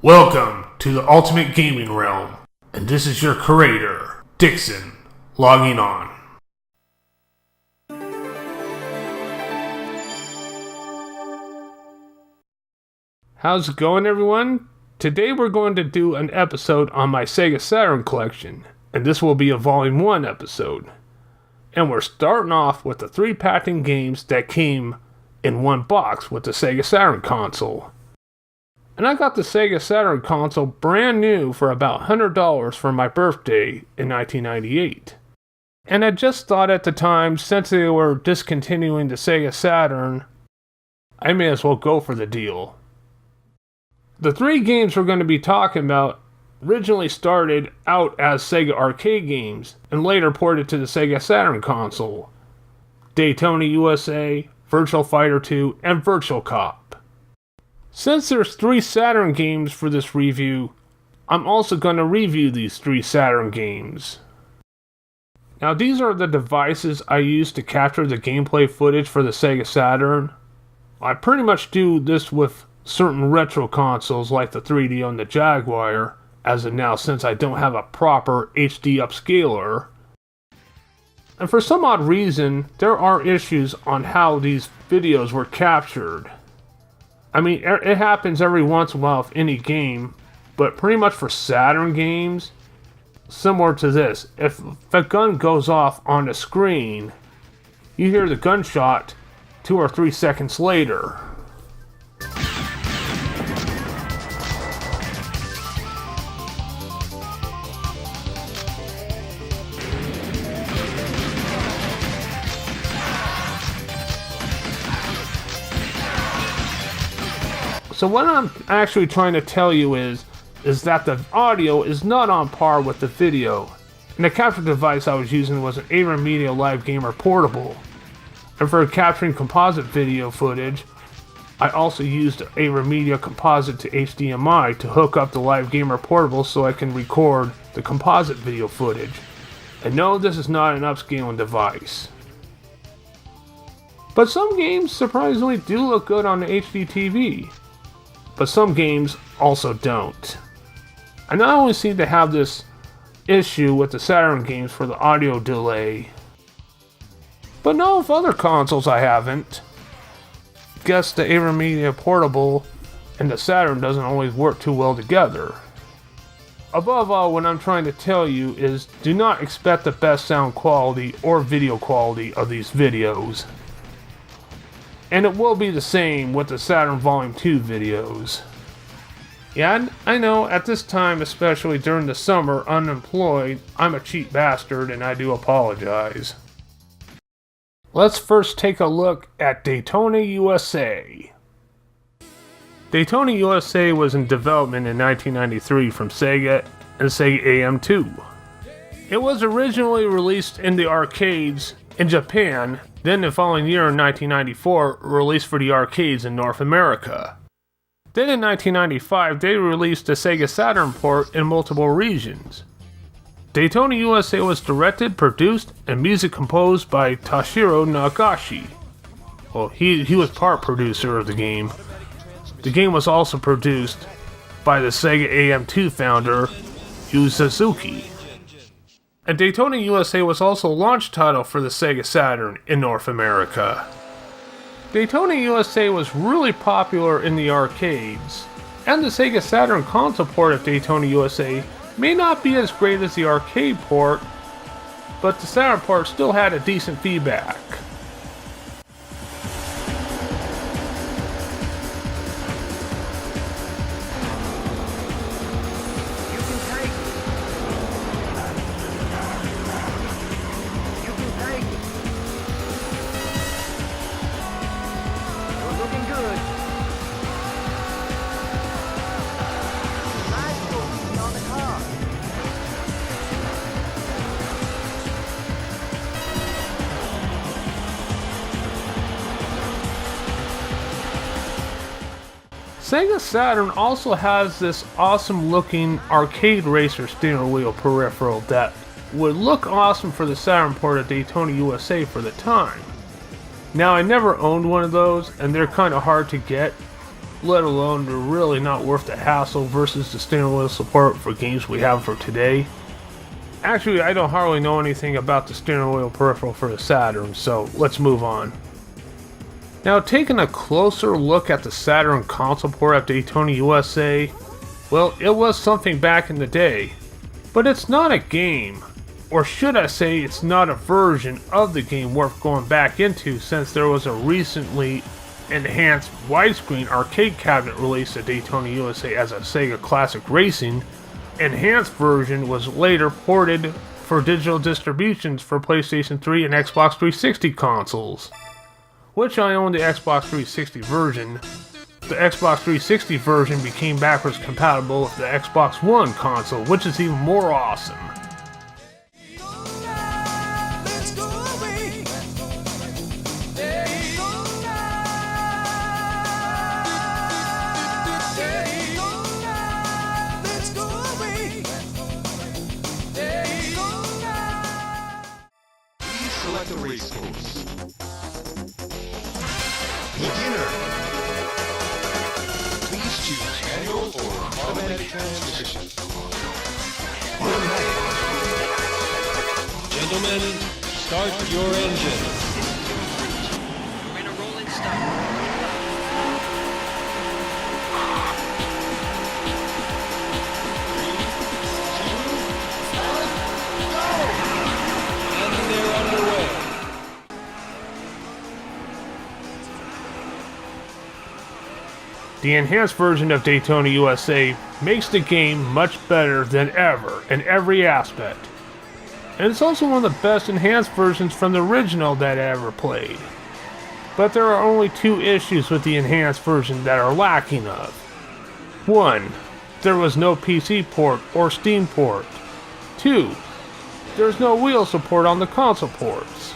Welcome to the Ultimate Gaming Realm, and this is your curator, Dixon, logging on. How's it going, everyone? Today we're going to do an episode on my Sega Saturn Collection, and this will be a Vol.1 episode. And we're starting off with the 3 patent games that came in one box with the Sega Saturn console. And I got the Sega Saturn console brand new for about $100 for my birthday in 1998. And I just thought at the time, since they were discontinuing the Sega Saturn, I may as well go for the deal. The 3 games we're going to be talking about originally started out as Sega arcade games and later ported to the Sega Saturn console: Daytona USA, Virtua Fighter 2, and Virtua Cop. Since there's 3 Saturn games for this review, I'm also going to review these 3 Saturn games. Now, these are the devices I used to capture the gameplay footage for the Sega Saturn. I pretty much do this with certain retro consoles like the 3DO and the Jaguar, as of now, since I don't have a proper HD upscaler. And for some odd reason, there are issues on how these videos were captured. I mean, it happens every once in a while with any game, but pretty much for Saturn games, similar to this, if a gun goes off on the screen, you hear the gunshot 2 or 3 seconds later. So what I'm actually trying to tell you is that the audio is not on par with the video. And the capture device I was using was an ARRIVMedia Live Gamer Portable. And for capturing composite video footage, I also used ARRIVMedia Composite to HDMI to hook up the Live Gamer Portable so I can record the composite video footage. And no, this is not an upscaling device. But some games surprisingly do look good on the HD TV. But some games also don't. I not only seem to have this issue with the Saturn games for the audio delay, but no, with other consoles I haven't. Guess the ARRIVMedia Portable and the Saturn doesn't always work too well together. Above all, what I'm trying to tell you is do not expect the best sound quality or video quality of these videos. And it will be the same with the Saturn Volume 2 videos. Yeah, I know, at this time, especially during the summer, unemployed, I'm a cheap bastard and I do apologize. Let's first take a look at Daytona USA. Daytona USA was in development in 1993 from Sega and Sega AM2. It was originally released in the arcades in Japan, then the following year in 1994, released for the arcades in North America. Then in 1995, they released the Sega Saturn port in multiple regions. Daytona USA was directed, produced, and music composed by Toshihiro Nagoshi. Well, he was part producer of the game. The game was also produced by the Sega AM2 founder, Yu Suzuki. And Daytona USA was also a launch title for the Sega Saturn in North America. Daytona USA was really popular in the arcades, and the Sega Saturn console port of Daytona USA may not be as great as the arcade port, but the Saturn port still had a decent feedback. Sega Saturn also has this awesome looking arcade racer steering wheel peripheral that would look awesome for the Saturn port of Daytona USA for the time. Now, I never owned one of those and they're kind of hard to get, let alone they're really not worth the hassle versus the steering wheel support for games we have for today. Actually, I don't hardly know anything about the steering wheel peripheral for the Saturn, so let's move on. Now, taking a closer look at the Saturn console port of Daytona USA, well, it was something back in the day, but it's not a game, or should I say it's not a version of the game worth going back into, since there was a recently enhanced widescreen arcade cabinet released at Daytona USA as a Sega Classic Racing. Enhanced version was later ported for digital distributions for PlayStation 3 and Xbox 360 consoles, which I own the Xbox 360 version. The Xbox 360 version became backwards compatible with the Xbox One console, which is even more awesome. Select a race course. Beginner. Please choose manual or automatic transmission. Automatic. Gentlemen, start your engine. We're in a rolling start. The enhanced version of Daytona USA makes the game much better than ever in every aspect. And it's also one of the best enhanced versions from the original that I ever played. But there are only two issues with the enhanced version that are lacking of. 1. There was no PC port or Steam port. 2. There's no wheel support on the console ports.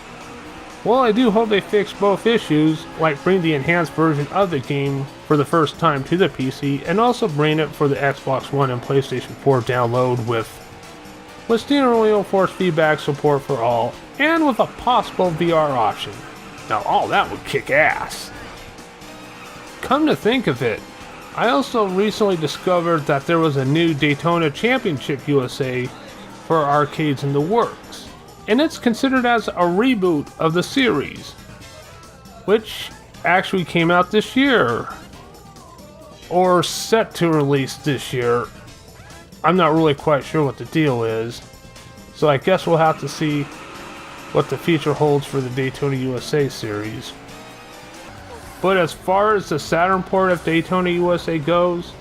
Well, I do hope they fix both issues, like bring the enhanced version of the game for the first time to the PC, and also bring it for the Xbox One and PlayStation 4 download with steering wheel force feedback support for all, and with a possible VR option. Now all that would kick ass. Come to think of it, I also recently discovered that there was a new Daytona Championship USA for arcades in the works. And it's considered as a reboot of the series, which actually came out this year, or set to release this year. I'm not really quite sure what the deal is, so I guess we'll have to see what the future holds for the Daytona USA series. But as far as the Saturn port of Daytona USA goes,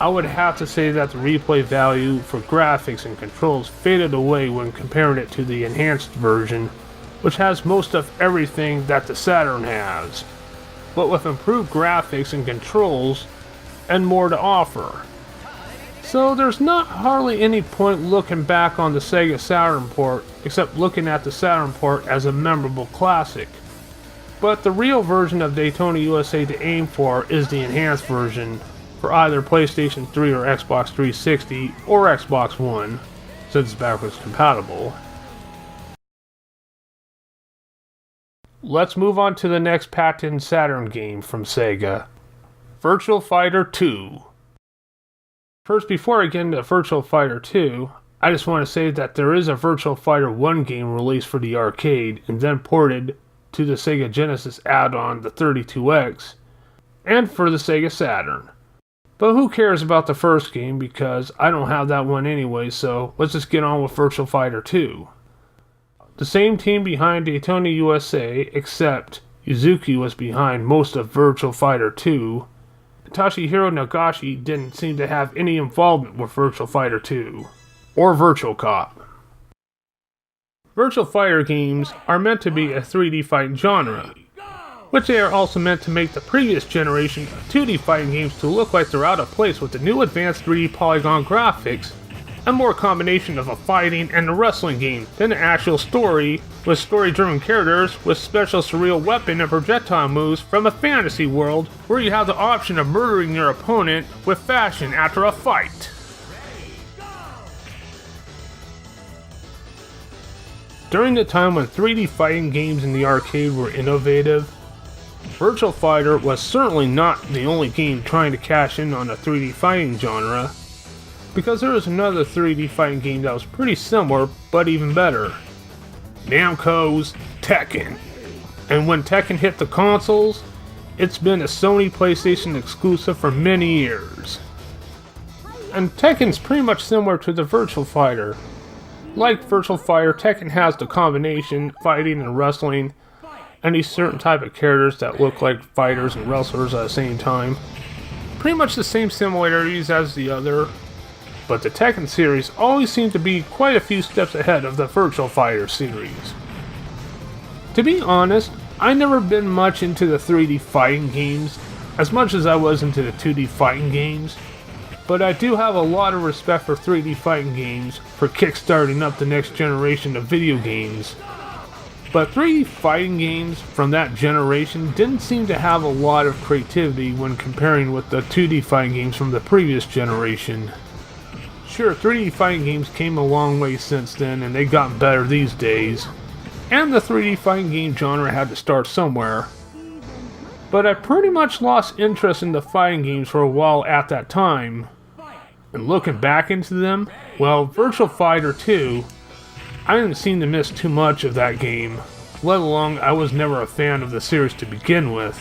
I would have to say that the replay value for graphics and controls faded away when comparing it to the enhanced version, which has most of everything that the Saturn has, but with improved graphics and controls and more to offer. So there's not hardly any point looking back on the Sega Saturn port, except looking at the Saturn port as a memorable classic. But the real version of Daytona USA to aim for is the enhanced version, for either PlayStation 3 or Xbox 360 or Xbox One, since it's backwards compatible. Let's move on to the next patented Saturn game from Sega, Virtua Fighter 2. First, before I get into Virtua Fighter 2, I just want to say that there is a Virtua Fighter 1 game released for the arcade and then ported to the Sega Genesis add-on, the 32X, and for the Sega Saturn. But who cares about the first game, because I don't have that one anyway, so let's just get on with Virtua Fighter 2. The same team behind Daytona USA, except Yu Suzuki was behind most of Virtua Fighter 2. Toshihiro Nagoshi didn't seem to have any involvement with Virtua Fighter 2, or Virtua Cop. Virtua Fighter games are meant to be a 3D fighting genre, which they are also meant to make the previous generation of 2D fighting games to look like they're out of place with the new advanced 3D polygon graphics, and more combination of a fighting and a wrestling game than an actual story, with story-driven characters with special surreal weapon and projectile moves from a fantasy world where you have the option of murdering your opponent with fashion after a fight. During the time when 3D fighting games in the arcade were innovative, Virtua Fighter was certainly not the only game trying to cash in on the 3D fighting genre, because there was another 3D fighting game that was pretty similar, but even better. Namco's Tekken. And when Tekken hit the consoles, it's been a Sony PlayStation exclusive for many years. And Tekken's pretty much similar to the Virtua Fighter. Like Virtua Fighter, Tekken has the combination fighting and wrestling, and these certain type of characters that look like fighters and wrestlers at the same time. Pretty much the same similarities as the other, but the Tekken series always seemed to be quite a few steps ahead of the Virtua Fighter series. To be honest, I never been much into the 3D fighting games, as much as I was into the 2D fighting games, but I do have a lot of respect for 3D fighting games for kickstarting up the next generation of video games. But 3D fighting games from that generation didn't seem to have a lot of creativity when comparing with the 2D fighting games from the previous generation. Sure, 3D fighting games came a long way since then and they got better these days, and the 3D fighting game genre had to start somewhere. But I pretty much lost interest in the fighting games for a while at that time. And looking back into them, well, Virtua Fighter 2, I didn't seem to miss too much of that game, let alone I was never a fan of the series to begin with.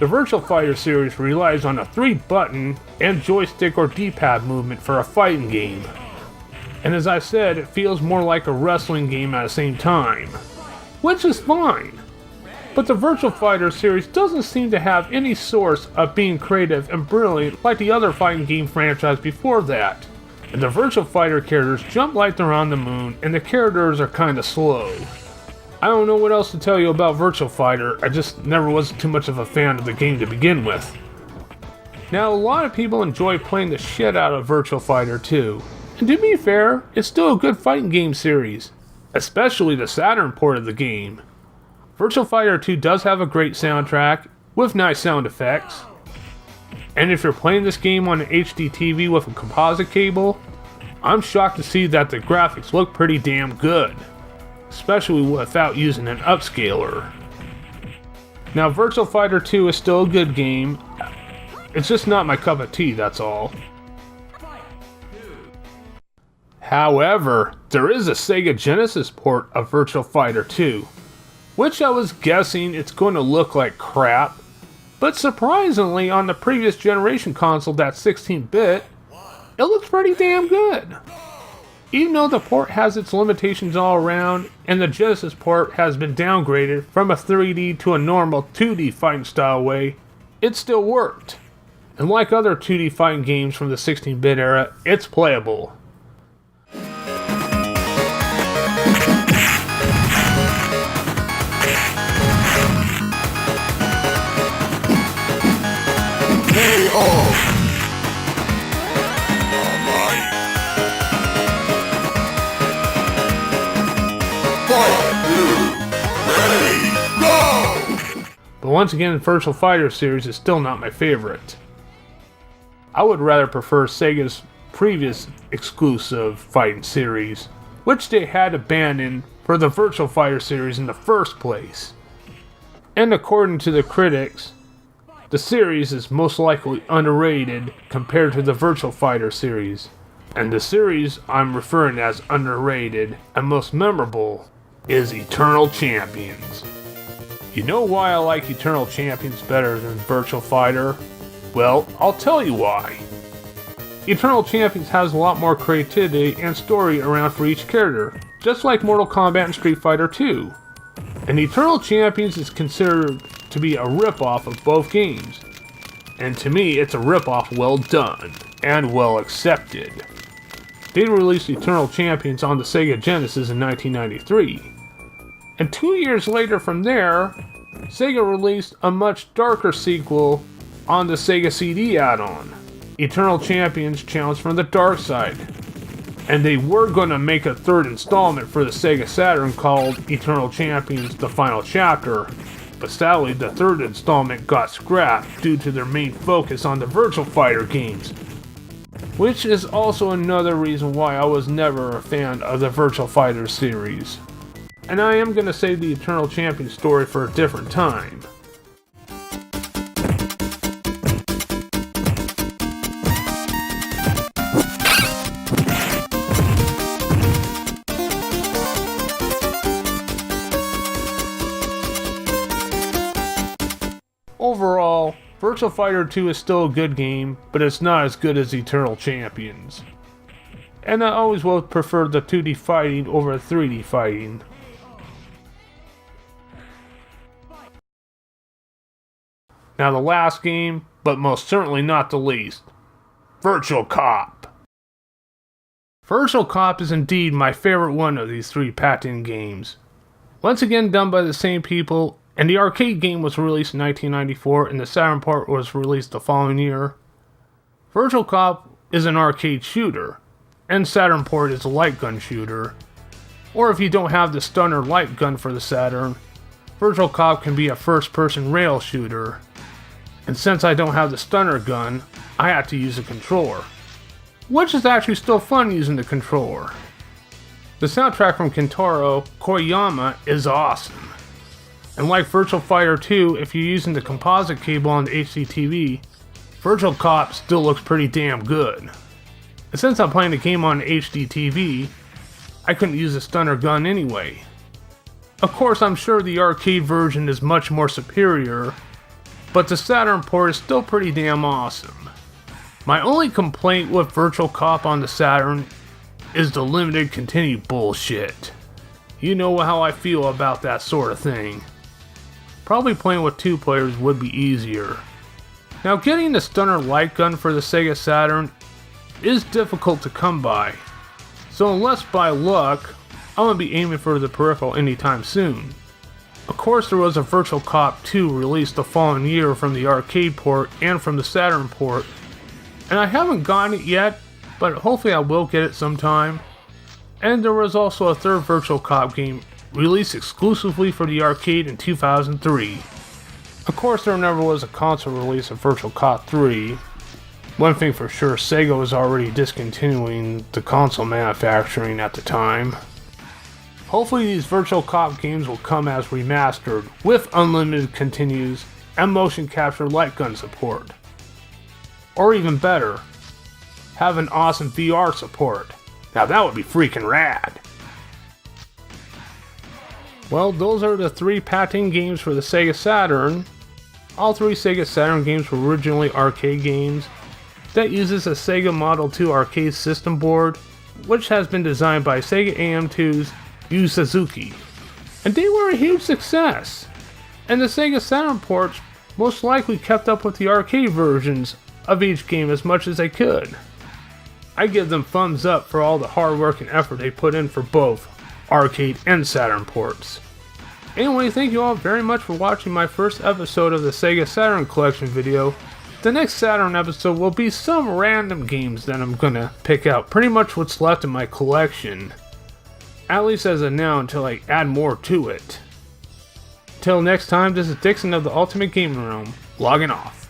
The Virtua Fighter series relies on a 3-button and joystick or D-pad movement for a fighting game. And as I said, it feels more like a wrestling game at the same time, which is fine. But the Virtua Fighter series doesn't seem to have any source of being creative and brilliant like the other fighting game franchise before that. And the Virtua Fighter characters jump like they're on the moon, and the characters are kinda slow. I don't know what else to tell you about Virtua Fighter, I just never was too much of a fan of the game to begin with. Now, a lot of people enjoy playing the shit out of Virtua Fighter 2. And to be fair, it's still a good fighting game series, especially the Saturn port of the game. Virtua Fighter 2 does have a great soundtrack, with nice sound effects. And if you're playing this game on an HD TV with a composite cable, I'm shocked to see that the graphics look pretty damn good, especially without using an upscaler. Now, Virtua Fighter 2 is still a good game, it's just not my cup of tea, that's all. However, there is a Sega Genesis port of Virtua Fighter 2, which I was guessing it's going to look like crap, but surprisingly on the previous generation console that's 16-bit, it looks pretty damn good. Even though the port has its limitations all around, and the Genesis port has been downgraded from a 3D to a normal 2D fighting style way, it still worked. And like other 2D fighting games from the 16-bit era, it's playable. But once again, the Virtua Fighter series is still not my favorite. I would rather prefer Sega's previous exclusive fighting series, which they had abandoned for the Virtua Fighter series in the first place. And according to the critics, the series is most likely underrated compared to the Virtua Fighter series. And the series I'm referring as underrated and most memorable is Eternal Champions. You know why I like Eternal Champions better than Virtua Fighter? Well, I'll tell you why. Eternal Champions has a lot more creativity and story around for each character, just like Mortal Kombat and Street Fighter 2. And Eternal Champions is considered to be a ripoff of both games. And to me, it's a ripoff well done, and well accepted. They released Eternal Champions on the Sega Genesis in 1993. And 2 years later from there, Sega released a much darker sequel on the Sega CD add-on, Eternal Champions Challenge from the Dark Side. And they were going to make a third installment for the Sega Saturn called Eternal Champions The Final Chapter, but sadly the third installment got scrapped due to their main focus on the Virtua Fighter games. Which is also another reason why I was never a fan of the Virtua Fighter series. And I am going to save the Eternal Champion story for a different time. Virtua Fighter 2 is still a good game, but it's not as good as Eternal Champions. And I always will prefer the 2D fighting over 3D fighting. Now the last game, but most certainly not the least, Virtua Cop. Virtua Cop is indeed my favorite one of these three patent games. Once again done by the same people, and the arcade game was released in 1994 and the Saturn port was released the following year. Virtua Cop is an arcade shooter, and Saturn port is a light gun shooter. Or if you don't have the stunner light gun for the Saturn, Virtua Cop can be a first-person rail shooter. And since I don't have the stunner gun, I have to use a controller. Which is actually still fun using the controller. The soundtrack from Kentaro, Koyama, is awesome. And like Virtua Fighter 2, if you're using the composite cable on the HDTV, Virtua Cop still looks pretty damn good. And since I'm playing the game on HDTV, I couldn't use a stunner gun anyway. Of course, I'm sure the arcade version is much more superior, but the Saturn port is still pretty damn awesome. My only complaint with Virtua Cop on the Saturn is the limited continue bullshit. You know how I feel about that sort of thing. Probably playing with two players would be easier. Now getting the stunner light gun for the Sega Saturn is difficult to come by, so unless by luck, I'm gonna be aiming for the peripheral anytime soon. Of course there was a Virtua Cop 2 released the following year from the arcade port and from the Saturn port, and I haven't gotten it yet, but hopefully I will get it sometime. And there was also a third Virtua Cop game released exclusively for the arcade in 2003. Of course there never was a console release of Virtua Cop 3. One thing for sure, Sega was already discontinuing the console manufacturing at the time. Hopefully these Virtua Cop games will come as remastered with unlimited continues and motion capture light gun support. Or even better, have an awesome VR support. Now that would be freaking rad. Well, those are the three patent games for the Sega Saturn. All three Sega Saturn games were originally arcade games that uses a Sega Model 2 arcade system board, which has been designed by Sega AM2's Yu Suzuki. And they were a huge success. And the Sega Saturn ports most likely kept up with the arcade versions of each game as much as they could. I give them thumbs up for all the hard work and effort they put in for both arcade and Saturn ports. Anyway, thank you all very much for watching my first episode of the Sega Saturn Collection video. The next Saturn episode will be some random games that I'm gonna pick out, pretty much what's left in my collection. At least as of now, until I add more to it. Till next time, this is Dixon of the Ultimate Gaming Room, logging off.